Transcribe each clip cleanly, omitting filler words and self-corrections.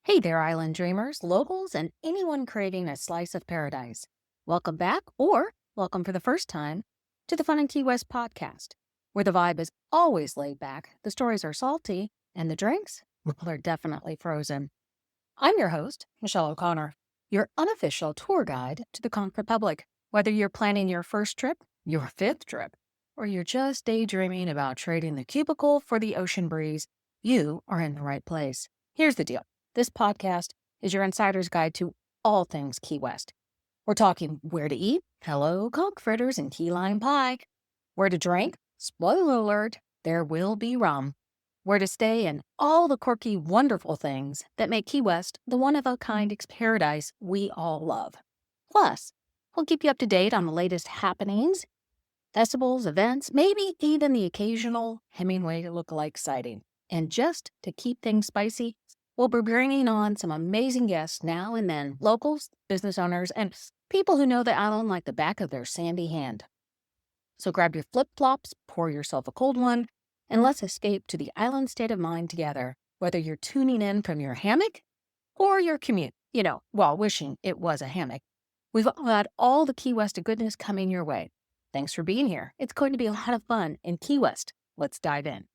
Hey there, island dreamers, locals, and anyone craving a slice of paradise. Welcome back, or welcome for the first time, to the Fun and Key West podcast, where the vibe is always laid back, the stories are salty, and the drinks, well, they're definitely frozen. I'm your host, Michelle O'Connor, your unofficial tour guide to the Conquered Public. Whether you're planning your first trip, your fifth trip, or you're just daydreaming about trading the cubicle for the ocean breeze, you are in the right place. Here's the deal. This podcast is your insider's guide to all things Key West. We're talking where to eat, hello, conch fritters and key lime pie, where to drink, spoiler alert, there will be rum, where to stay, and all the quirky, wonderful things that make Key West the one-of-a-kind paradise we all love. Plus, we'll keep you up to date on the latest happenings, festivals, events, maybe even the occasional Hemingway lookalike sighting. And just to keep things spicy, we'll be bringing on some amazing guests now and then, locals, business owners, and people who know the island like the back of their sandy hand. So grab your flip-flops, pour yourself a cold one, and let's escape to the island state of mind together, whether you're tuning in from your hammock or your commute, while wishing it was a hammock. We've got all the Key West goodness coming your way. Thanks for being here. It's going to be a lot of fun in Key West. Let's dive in.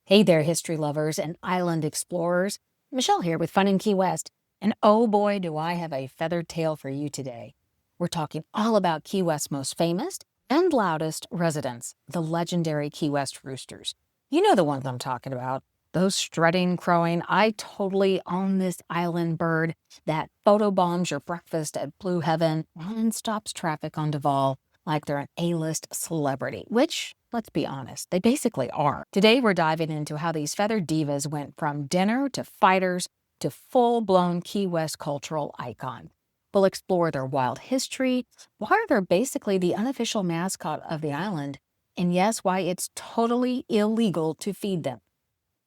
Hey there, history lovers and island explorers. Michelle here with Fun in Key West. And oh boy, do I have a feathered tale for you today. We're talking all about Key West's most famous and loudest residents, the legendary Key West Roosters. You know the ones I'm talking about. Those strutting, crowing, I totally own this island bird that photobombs your breakfast at Blue Heaven and stops traffic on Duval like they're an A-list celebrity, which, let's be honest, they basically are. Today, we're diving into how these feathered divas went from dinner to fighters to full-blown Key West cultural icon. We'll explore their wild history, why they're basically the unofficial mascot of the island, and yes, why it's totally illegal to feed them.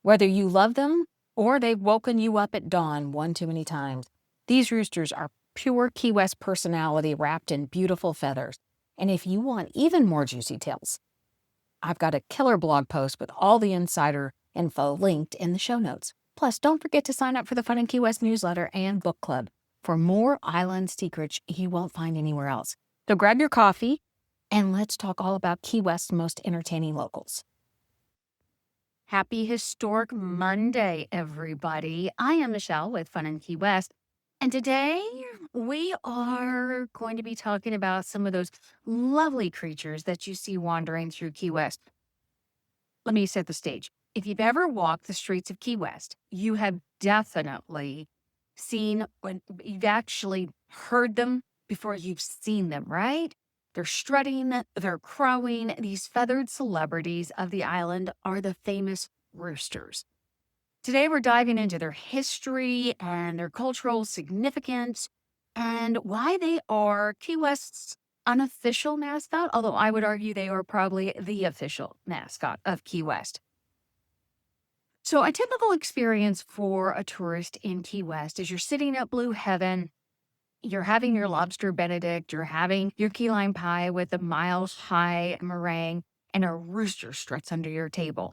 Whether you love them or they've woken you up at dawn one too many times, these roosters are pure Key West personality wrapped in beautiful feathers. And if you want even more juicy tales, I've got a killer blog post with all the insider info linked in the show notes. Plus, don't forget to sign up for the Fun and Key West newsletter and book club for more island secrets you won't find anywhere else. So grab your coffee and let's talk all about Key West's most entertaining locals. Happy Historic Monday, everybody. I am Michelle with Fun in Key West. And today we are going to be talking about some of those lovely creatures that you see wandering through Key West. Let me set the stage. If you've ever walked the streets of Key West, you have definitely seen, when you've actually heard them before you've seen them, right? They're strutting, they're crowing. These feathered celebrities of the island are the famous roosters. Today, we're diving into their history and their cultural significance and why they are Key West's unofficial mascot, although I would argue they are probably the official mascot of Key West. So a typical experience for a tourist in Key West is you're sitting at Blue Heaven, you're having your lobster Benedict, you're having your key lime pie with a mile-high meringue, and a rooster struts under your table.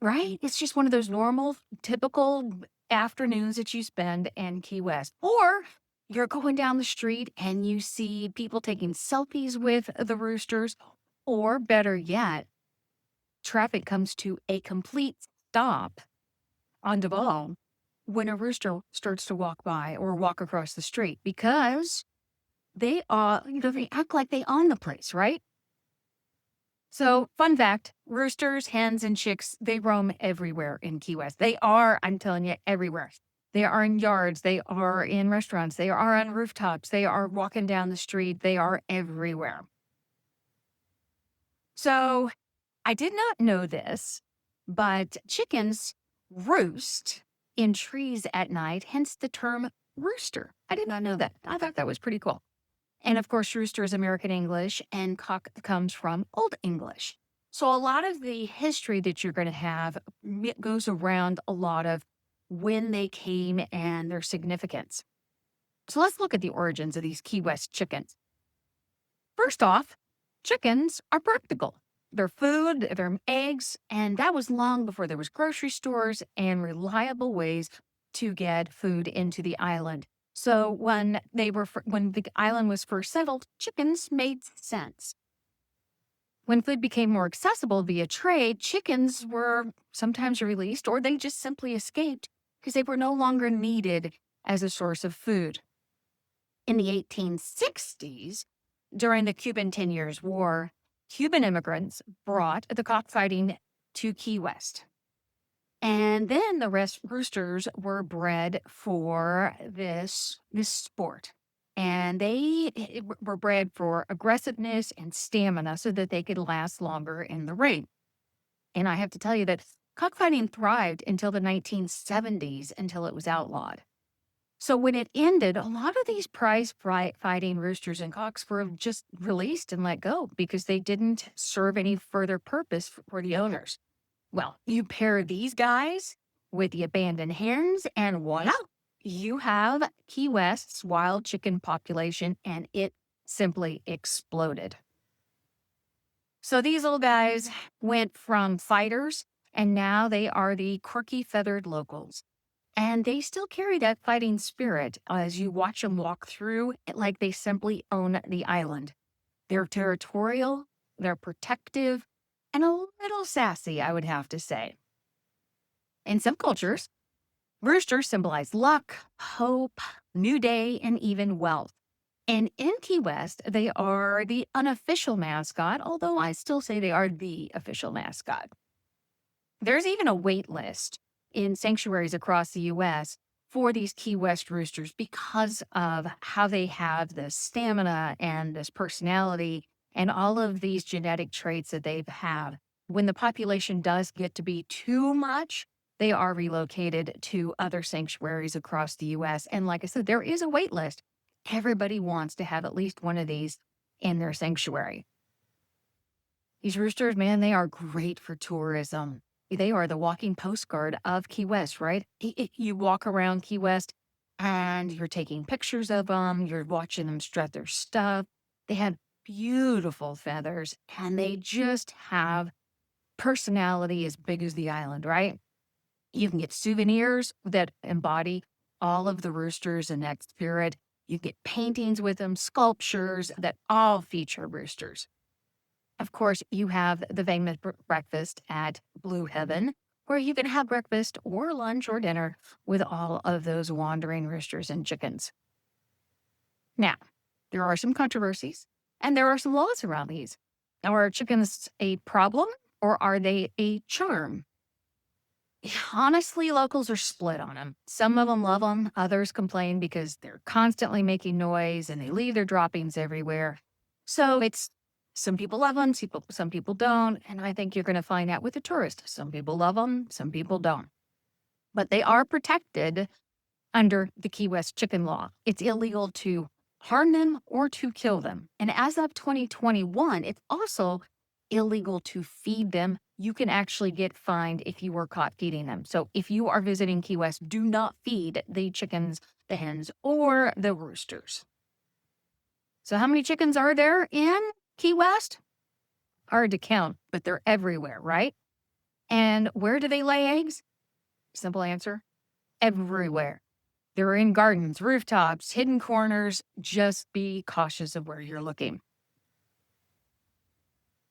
Right? It's just one of those normal, typical afternoons that you spend in Key West. Or you're going down the street and you see people taking selfies with the roosters. Or better yet, traffic comes to a complete stop on Duval when a rooster starts to walk by or walk across the street because they they act like they own the place, right? So, fun fact, roosters, hens, and chicks, they roam everywhere in Key West. They are, I'm telling you, everywhere. They are in yards. They are in restaurants. They are on rooftops. They are walking down the street. They are everywhere. So, I did not know this, but chickens roost in trees at night, hence the term rooster. I did not know that. I thought that was pretty cool. And of course, rooster is American English and cock comes from Old English. So a lot of the history that you're going to have goes around a lot of when they came and their significance. So let's look at the origins of these Key West chickens. First off, chickens are practical. They're food, they're eggs, and that was long before there was grocery stores and reliable ways to get food into the island. So when the island was first settled, chickens made sense. When food became more accessible via trade, chickens were sometimes released or they just simply escaped because they were no longer needed as a source of food. In the 1860s, during the Cuban 10 Years' War, Cuban immigrants brought the cockfighting to Key West. And then the roosters were bred for this sport. And they were bred for aggressiveness and stamina so that they could last longer in the ring. And I have to tell you that cockfighting thrived until the 1970s, until it was outlawed. So when it ended, a lot of these prize fighting roosters and cocks were just released and let go because they didn't serve any further purpose for the owners. Well, you pair these guys with the abandoned hens and voila, you have Key West's wild chicken population, and it simply exploded. So these little guys went from fighters, and now they are the quirky feathered locals. And they still carry that fighting spirit as you watch them walk through, like they simply own the island. They're territorial, they're protective, and a little sassy, I would have to say. In some cultures, roosters symbolize luck, hope, new day, and even wealth. And in Key West, they are the unofficial mascot, although I still say they are the official mascot. There's even a wait list in sanctuaries across the U.S. for these Key West roosters because of how they have the stamina and this personality and all of these genetic traits that they have. When the population does get to be too much, they are relocated to other sanctuaries across the U.S. And like I said, there is a wait list. Everybody wants to have at least one of these in their sanctuary. These roosters, man, they are great for tourism. They are the walking postcard of Key West, right? You walk around Key West and you're taking pictures of them. You're watching them strut their stuff. They have beautiful feathers and they just have personality as big as the island, right? You can get souvenirs that embody all of the roosters and that spirit. You get paintings with them, sculptures that all feature roosters. Of course, you have the famous breakfast at Blue Heaven, where you can have breakfast or lunch or dinner with all of those wandering roosters and chickens. Now, there are some controversies, and there are some laws around these. Now, are chickens a problem, or are they a charm? Honestly, locals are split on them. Some of them love them, others complain because they're constantly making noise and they leave their droppings everywhere. So some people love them, some people don't, and I think you're going to find out with the tourist. Some people love them, some people don't. But they are protected under the Key West chicken law. It's illegal to harm them or to kill them. And as of 2021, it's also illegal to feed them. You can actually get fined if you were caught feeding them. So if you are visiting Key West, do not feed the chickens, the hens, or the roosters. So how many chickens are there in Key West? Hard to count, but they're everywhere, right? And where do they lay eggs? Simple answer, everywhere. They're in gardens, rooftops, hidden corners. Just be cautious of where you're looking.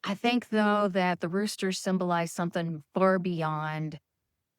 I think, though, that the roosters symbolize something far beyond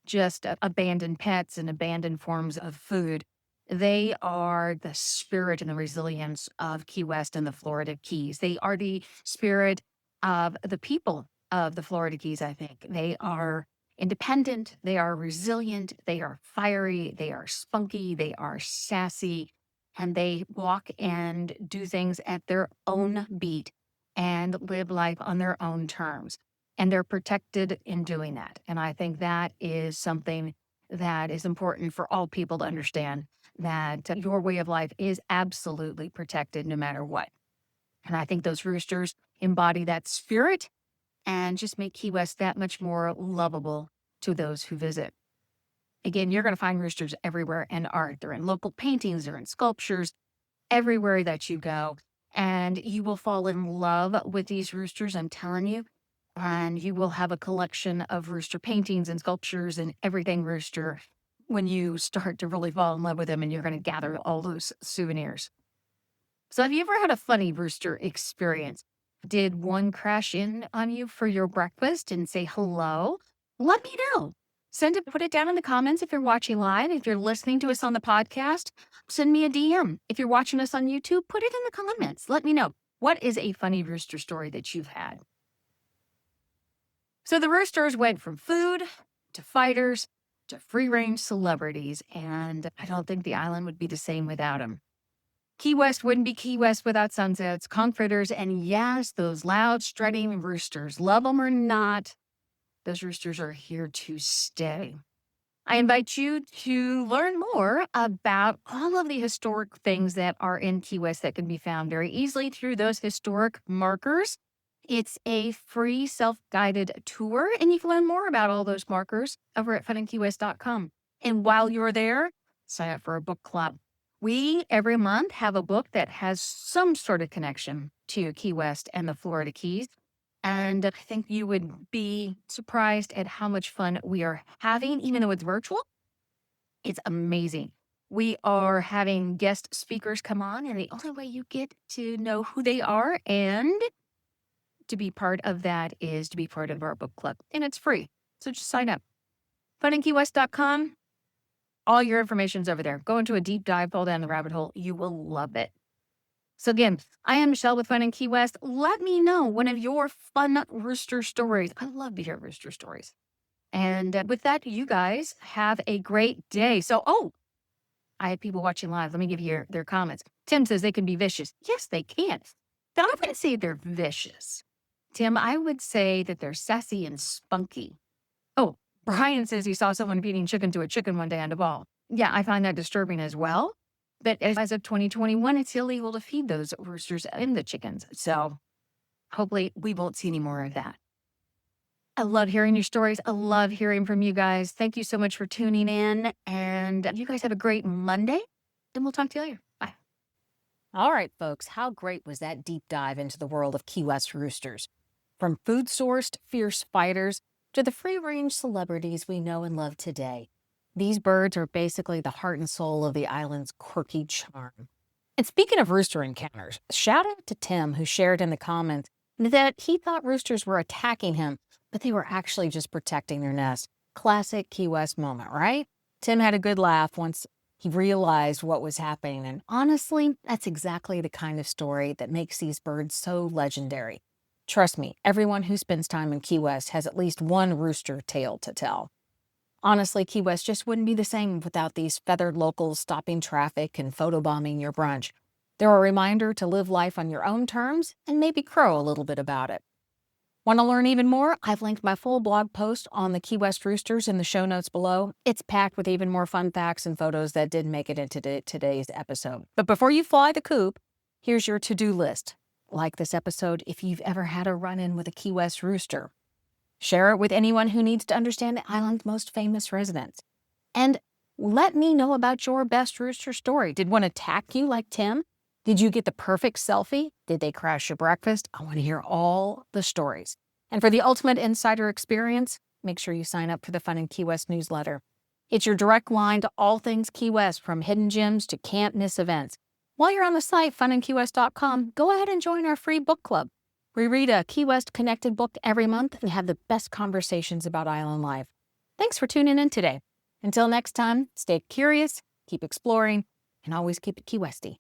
just abandoned pets and abandoned forms of food. They are the spirit and the resilience of Key West and the Florida Keys. They are the spirit of the people of the Florida Keys, I think. They are independent, they are resilient, they are fiery, they are spunky, they are sassy, and they walk and do things at their own beat and live life on their own terms. And they're protected in doing that. And I think that is something that is important for all people to understand, that your way of life is absolutely protected no matter what. And I think those roosters embody that spirit and just make Key West that much more lovable to those who visit. Again, you're going to find roosters everywhere in art. They're in local paintings, they're in sculptures, everywhere that you go. And you will fall in love with these roosters, I'm telling you. And you will have a collection of rooster paintings and sculptures and everything rooster when you start to really fall in love with them and you're going to gather all those souvenirs. So have you ever had a funny rooster experience? Did one crash in on you for your breakfast and say hello? Let me know. Put it down in the comments if you're watching live. If you're listening to us on the podcast, send me a DM. If you're watching us on YouTube, put it in the comments. Let me know. What is a funny rooster story that you've had? So the roosters went from food to fighters to free-range celebrities, and I don't think the island would be the same without them. Key West wouldn't be Key West without sunsets, conch fritters, and yes, those loud, strutting roosters. Love them or not, those roosters are here to stay. I invite you to learn more about all of the historic things that are in Key West that can be found very easily through those historic markers. It's a free self-guided tour, and you can learn more about all those markers over at FunInKeyWest.com. And while you're there, sign up for a book club. We, every month, have a book that has some sort of connection to Key West and the Florida Keys. And I think you would be surprised at how much fun we are having, even though it's virtual. It's amazing. We are having guest speakers come on, and the only way you get to know who they are and to be part of that is to be part of our book club. And it's free. So just sign up. FunInKeyWest.com. All your information's over there. Go into a deep dive, fall down the rabbit hole. You will love it. So again, I am Michelle with Fun in Key West. Let me know one of your fun rooster stories. I love to hear rooster stories. And with that, you guys have a great day. So, I had people watching live. Let me give you their comments. Tim says they can be vicious. Yes, they can. But I wouldn't say they're vicious. Tim, I would say that they're sassy and spunky. Oh, Brian says he saw someone feeding chicken to a chicken one day on the ball. Yeah, I find that disturbing as well. But as of 2021, it's illegal to feed those roosters and the chickens. So hopefully we won't see any more of that. I love hearing your stories. I love hearing from you guys. Thank you so much for tuning in. And you guys have a great Monday. And we'll talk to you later. Bye. All right, folks. How great was that deep dive into the world of Key West roosters? From food-sourced fierce fighters to the free-range celebrities we know and love today. These birds are basically the heart and soul of the island's quirky charm. And speaking of rooster encounters, shout out to Tim, who shared in the comments that he thought roosters were attacking him, but they were actually just protecting their nest. Classic Key West moment, right? Tim had a good laugh once he realized what was happening. And honestly, that's exactly the kind of story that makes these birds so legendary. Trust me, everyone who spends time in Key West has at least one rooster tale to tell. Honestly, Key West just wouldn't be the same without these feathered locals stopping traffic and photobombing your brunch. They're a reminder to live life on your own terms and maybe crow a little bit about it. Want to learn even more? I've linked my full blog post on the Key West Roosters in the show notes below. It's packed with even more fun facts and photos that didn't make it into today's episode. But before you fly the coop, here's your to-do list. Like this episode if you've ever had a run-in with a Key West rooster. Share it with anyone who needs to understand the island's most famous residents. And let me know about your best rooster story. Did one attack you like Tim? Did you get the perfect selfie? Did they crash your breakfast? I want to hear all the stories. And for the ultimate insider experience, make sure you sign up for the Fun in Key West newsletter. It's your direct line to all things Key West, from hidden gems to can't miss events. While you're on the site, FunInKeyWest.com, go ahead and join our free book club. We read a Key West connected book every month and have the best conversations about island life. Thanks for tuning in today. Until next time, stay curious, keep exploring, and always keep it Key Westy.